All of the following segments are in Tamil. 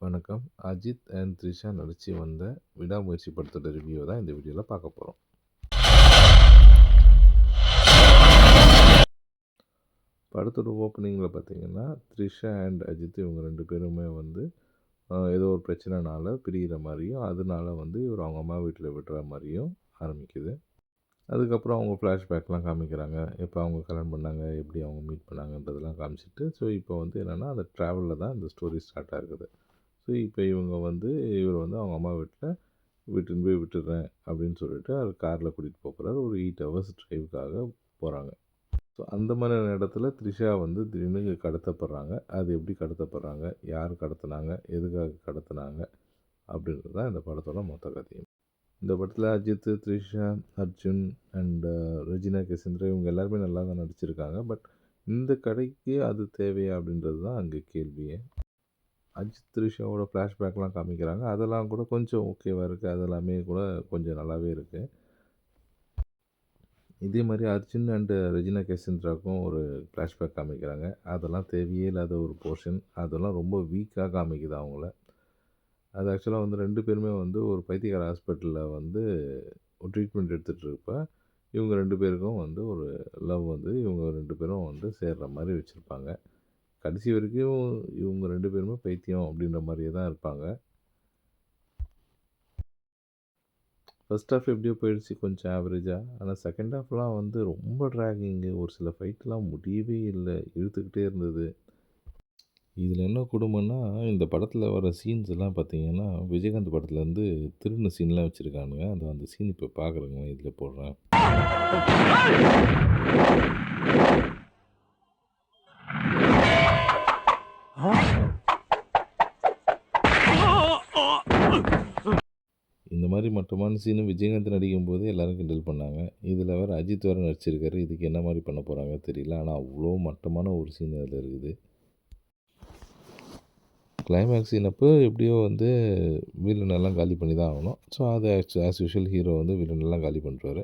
வணக்கம். அஜித் அண்ட் த்ரிஷா நடிச்சு வந்த விடாமுயற்சி படத்தோட ரிவ்யூ தான் இந்த வீடியோல பார்க்க போறோம். படத்தோட ஓப்பனிங்ல பார்த்தீங்கன்னா, த்ரிஷா அண்ட் அஜித் இவங்க 2 பேருமே வந்து ஏதோ ஒரு பிரச்சனைனால பிரியிற மாரியும், அதனால வந்து இவர் அவங்க அம்மா வீட்ல விடுற மாரியும் ஆரம்பிக்குது. அதுக்கப்புறம் அவங்க ஃப்ளாஷ்பேக்லாம் காமிக்கிறாங்க. எப்போ அவங்க கல்யாணம் பண்ணாங்க, எப்படி அவங்க மீட் பண்ணாங்கன்றதெல்லாம் காமிச்சிட்டு, ஸோ இப்போ வந்து என்னன்னா, அந்த ட்ராவல்ல தான் இந்த ஸ்டோரி ஸ்டார்ட் ஆகுது. ஸோ இப்போ இவங்க வந்து இவர் வந்து அவங்க அம்மா வீட்ல வீட்டுன்னு போய் விட்டுடுறேன் அப்படின்னு சொல்லிட்டு அவர் காரில் கூட்டிகிட்டு போகிறாரு. ஒரு 8 ஹவர்ஸ் டிரைவுக்காக போகிறாங்க. ஸோ அந்த மாதிரியான இடத்துல த்ரிஷா வந்து திடீர்னு கடத்தப்படுறாங்க. அது எப்படி கடத்தப்படுறாங்க, யார் கடத்துனாங்க, எதுக்காக கடத்துனாங்க அப்படின்றது தான் இந்த படத்தோட மொத்த கதையும். இந்த படத்தில் அஜித், த்ரிஷா, அர்ஜுன் அண்ட் ரெஜினா கேசந்திரா இவங்க எல்லாருமே நல்லா தான் நடிச்சிருக்காங்க. பட் இந்த கதைக்கு அது தேவையா அப்படின்றது தான் அங்கே கேள்வியே. அஜித், த்ரிஷாவோட ஃப்ளாஷ்பேக்லாம் காமிக்கிறாங்க. அதெல்லாம் கூட கொஞ்சம் ஓகேவா இருக்குது. அதெல்லாமே கூட கொஞ்சம் நல்லாவே இருக்குது. இதே மாதிரி அர்ஜுன் அண்டு ரெஜினா கேசந்திராவுக்கும் ஒரு ஃப்ளாஷ்பேக் காமிக்கிறாங்க. அதெல்லாம் தேவையே இல்லாத ஒரு போர்ஷன். அதெல்லாம் ரொம்ப வீக்காக காமிக்குது அவங்கள. அது ஆக்சுவலாக வந்து 2 பேருமே வந்து ஒரு பைத்தியக்கார ஹாஸ்பிட்டலில் வந்து ஒரு ட்ரீட்மெண்ட் எடுத்துகிட்டு இருப்ப, இவங்க 2 பேருக்கும் வந்து ஒரு லவ் வந்து இவங்க 2 பேரும் வந்து சேர்ற மாதிரி வச்சுருப்பாங்க. கடைசி வரைக்கும் இவங்க 2 பேருமே பைத்தியம் அப்படின்ற மாதிரியே தான் இருப்பாங்க. ஃபர்ஸ்ட் ஹாஃப் எப்படியோ போயிடுச்சு கொஞ்சம் ஆவரேஜா. ஆனால் செகண்ட் ஹாஃப்லாம் வந்து ரொம்ப ட்ராகிங்கு. ஒரு சில ஃபைட்லாம் முடியவே இல்லை. இழுத்துக்கிட்டே இருந்தது. இதில் என்ன கொடுமைன்னா, இந்த படத்தில் வர சீன்ஸ் எல்லாம் பார்த்தீங்கன்னா, விஜயகாந்த் படத்துலேருந்து திருடின சீன்லாம் வச்சுருக்கானுங்க. அந்த சீன் இப்போ பார்க்குறேங்க இதில் போடுறேன். இந்த மாதிரி மட்டமான சீனு விஜயகாந்த் நடிக்கும்போது எல்லோரும் கிண்டல் பண்ணாங்க. இதில் வேறு அஜித் வேறு நடிச்சிருக்காரு. இதுக்கு என்ன மாதிரி பண்ண போகிறாங்க தெரியல. ஆனால் அவ்வளோ மட்டமான ஒரு சீன் அதில் இருக்குது. கிளைமேக்ஸ் சீன் அப்போ எப்படியோ வந்து வில்லனெல்லாம் காலி பண்ணி தான் ஆகணும். ஸோ அது ஆஸ் யூஷுவல் ஹீரோ வந்து வில்லனெல்லாம் காலி பண்ணுறாரு.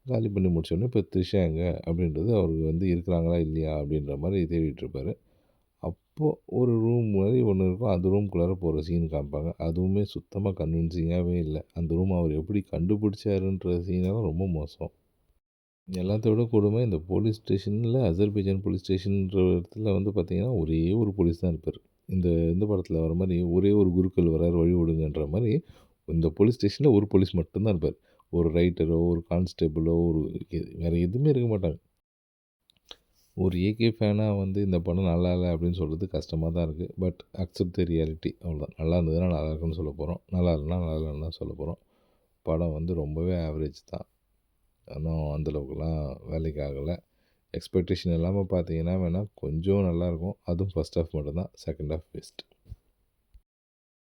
காலி பண்ணி முடிச்சோடனே இப்போ த்ரிஷா எங்கே அப்படின்றது அவருக்கு வந்து இருக்கிறாங்களா இல்லையா அப்படின்ற மாதிரி தேடிட்டுருப்பார். அப்போது ஒரு ரூம் மாதிரி ஒன்று இருக்கும். அந்த ரூம்குள்ளார போகிற சீன் காமிப்பாங்க. அதுவுமே சுத்தமாக கன்வின்சிங்காகவே இல்லை. அந்த ரூம் அவர் எப்படி கண்டுபிடிச்சாருன்ற சீனெல்லாம் ரொம்ப மோசம். எல்லாத்த விட கொடுமை இந்த போலீஸ் ஸ்டேஷனில் அசர்பைஜான் போலீஸ் ஸ்டேஷன்ற இடத்துல வந்து பார்த்திங்கன்னா ஒரே ஒரு போலீஸ் தான் இருப்பார். இந்த படத்தில் வர மாதிரி ஒரே ஒரு குருக்கள் வராரு வழி விடுங்கன்ற மாதிரி இந்த போலீஸ் ஸ்டேஷனில் ஒரு போலீஸ் மட்டும்தான் இருப்பார். ஒரு ரைட்டரோ ஒரு கான்ஸ்டேபிளோ வேறு எதுவுமே இருக்க மாட்டாங்க. ஒரு ஏகே ஃபேனாக வந்து இந்த படம் நல்லா இல்லை அப்படின்னு சொல்கிறது கஷ்டமாக தான் இருக்குது. பட் அக்செப்ட் த ரியாலிட்டி அவ்வளோதான். நல்லா இருந்ததுன்னா நல்லா இருக்குன்னு சொல்ல போகிறோம். நல்லா இல்லைன்னா நல்லா இல்லைன்னு தான் சொல்ல போகிறோம். படம் வந்து ரொம்பவே ஆவரேஜ் தான். இன்னும் அந்தளவுக்குலாம் வேலைக்கு ஆகலை. எக்ஸ்பெக்டேஷன் இல்லாமல் பார்த்தீங்கன்னா வேணால் கொஞ்சம் நல்லாயிருக்கும். அதுவும் ஃபர்ஸ்ட் ஹாஃப் மட்டும்தான். Second half waste.